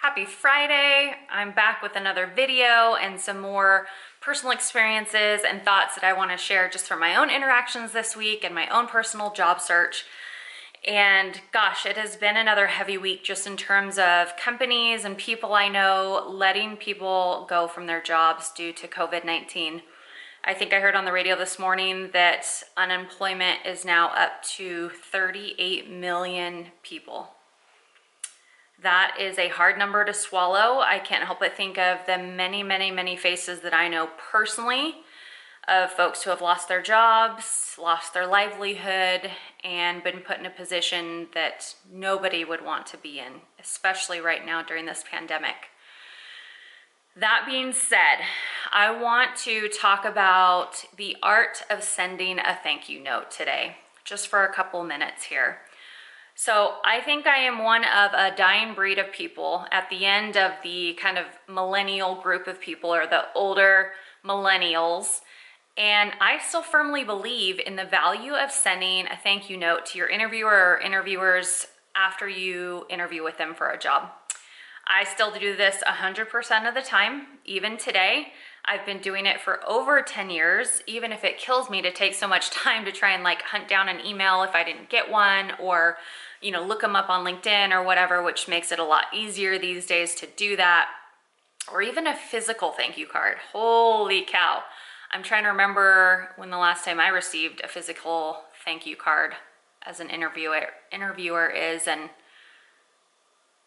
Happy Friday. I'm back with another video and some more personal experiences and thoughts that I want to share just from my own interactions this week and my own personal job search. And gosh, it has been another heavy week just in terms of companies and people I know letting people go from their jobs due to COVID-19. I think I heard on the radio this morning that unemployment is now up to 38 million people. That is a hard number to swallow. I can't help but think of the many faces that I know personally of folks who have lost their jobs, lost their livelihood, and been put in a position that nobody would want to be in, especially right now during this pandemic. That being said, I want to talk about the art of sending a thank you note today, just for a couple minutes here. So I think I am one of a dying breed of people at the end of the kind of millennial group of people, or the older millennials. And I still firmly believe in the value of sending a thank you note to your interviewer or interviewers after you interview with them for a job. I still do this 100% of the time, even today. I've been doing it for over 10 years, even if it kills me to take so much time to try and hunt down an email if I didn't get one, or look them up on LinkedIn or whatever, which makes it a lot easier these days to do that. Or even a physical thank you card. Holy cow. I'm trying to remember when the last time I received a physical thank you card as an interviewer is, and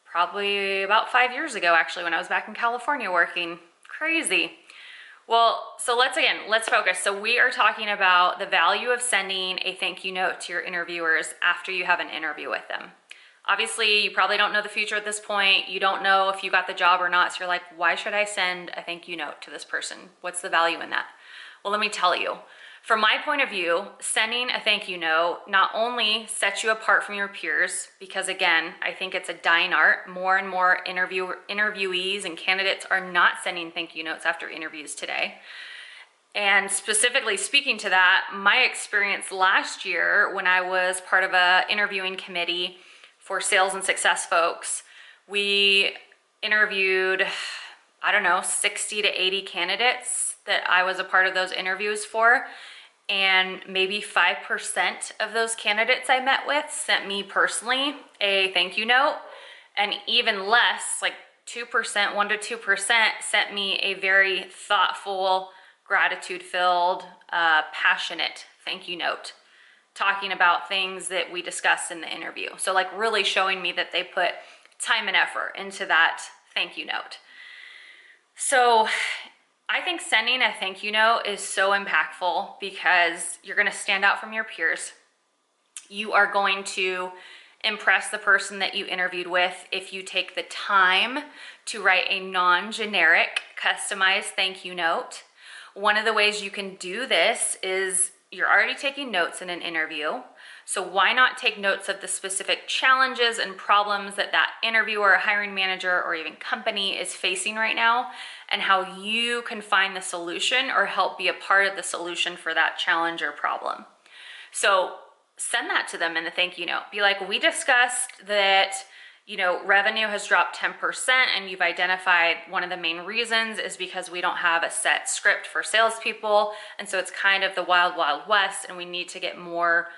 probably about 5 years ago, actually, when I was back in California working. Crazy. Well, so let's focus. So we are talking about the value of sending a thank you note to your interviewers after you have an interview with them. Obviously, you probably don't know the future at this point. You don't know if you got the job or not. So you're like, why should I send a thank you note to this person? What's the value in that? Well, let me tell you. From my point of view, sending a thank you note not only sets you apart from your peers, because again, I think it's a dying art. More and more interviewees and candidates are not sending thank you notes after interviews today. And specifically speaking to that, my experience last year when I was part of a interviewing committee for sales and success folks, we interviewed, 60 to 80 candidates that I was a part of those interviews for. And maybe 5% of those candidates I met with sent me personally a thank you note. And even less, 2%, 1% to 2%, sent me a very thoughtful, gratitude-filled, passionate thank you note, talking about things that we discussed in the interview. So really showing me that they put time and effort into that thank you note. So I think sending a thank you note is so impactful because you're going to stand out from your peers. You are going to impress the person that you interviewed with if you take the time to write a non-generic, customized thank you note. One of the ways you can do this is you're already taking notes in an interview. So why not take notes of the specific challenges and problems that interviewer, hiring manager, or even company is facing right now, and how you can find the solution or help be a part of the solution for that challenge or problem. So send that to them in the thank you note. Be like, we discussed that revenue has dropped 10%, and you've identified one of the main reasons is because we don't have a set script for salespeople, and so it's kind of the wild west, and we need to get more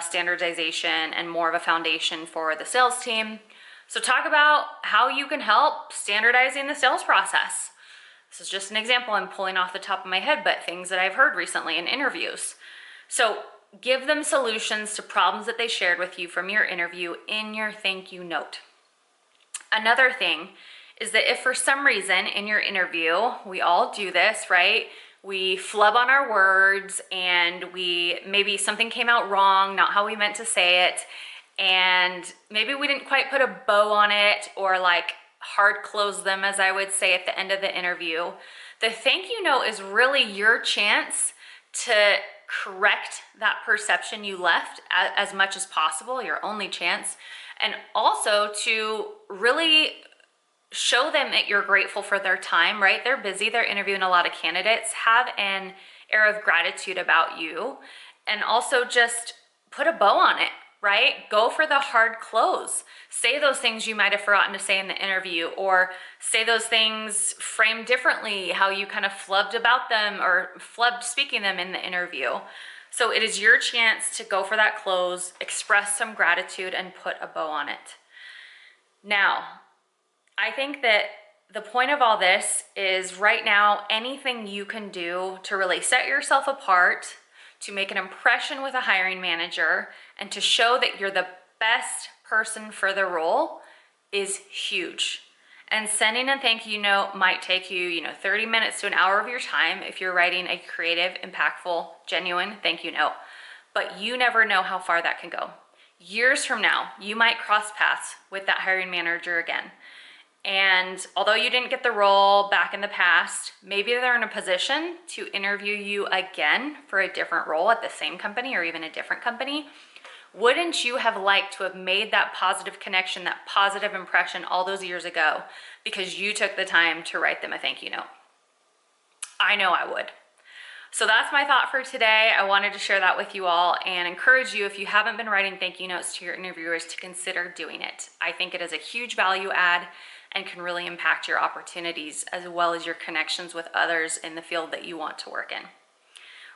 standardization and more of a foundation for the sales team. So talk about how you can help standardizing the sales process. This is just an example I'm pulling off the top of my head, but things that I've heard recently in interviews. So give them solutions to problems that they shared with you from your interview in your thank you note. Another thing is that if for some reason in your interview, we all do this, right? We flub on our words and maybe something came out wrong, not how we meant to say it, and maybe we didn't quite put a bow on it, or hard close them, as I would say at the end of the interview. The thank you note is really your chance to correct that perception you left as much as possible, your only chance, and also to really show them that you're grateful for their time, right? They're busy, they're interviewing a lot of candidates. Have an air of gratitude about you, and also just put a bow on it, right? Go for the hard close. Say those things you might have forgotten to say in the interview, or say those things framed differently, how you kind of flubbed about them or flubbed speaking them in the interview. So it is your chance to go for that close, express some gratitude, and put a bow on it. Now, I think that the point of all this is right now, anything you can do to really set yourself apart, to make an impression with a hiring manager, and to show that you're the best person for the role is huge. And sending a thank you note might take you, 30 minutes to an hour of your time if you're writing a creative, impactful, genuine thank you note. But you never know how far that can go. Years from now, you might cross paths with that hiring manager again. And although you didn't get the role back in the past, maybe they're in a position to interview you again for a different role at the same company or even a different company. Wouldn't you have liked to have made that positive connection, that positive impression all those years ago because you took the time to write them a thank you note? I know I would. So that's my thought for today. I wanted to share that with you all and encourage you, if you haven't been writing thank you notes to your interviewers, to consider doing it. I think it is a huge value add and can really impact your opportunities as well as your connections with others in the field that you want to work in.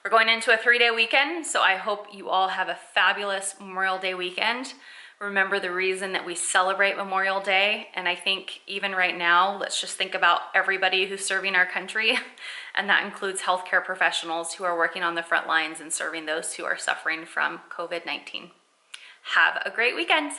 We're going into a 3-day weekend, so I hope you all have a fabulous Memorial Day weekend. Remember the reason that we celebrate Memorial Day, and I think even right now, let's just think about everybody who's serving our country, and that includes healthcare professionals who are working on the front lines and serving those who are suffering from COVID-19. Have a great weekend.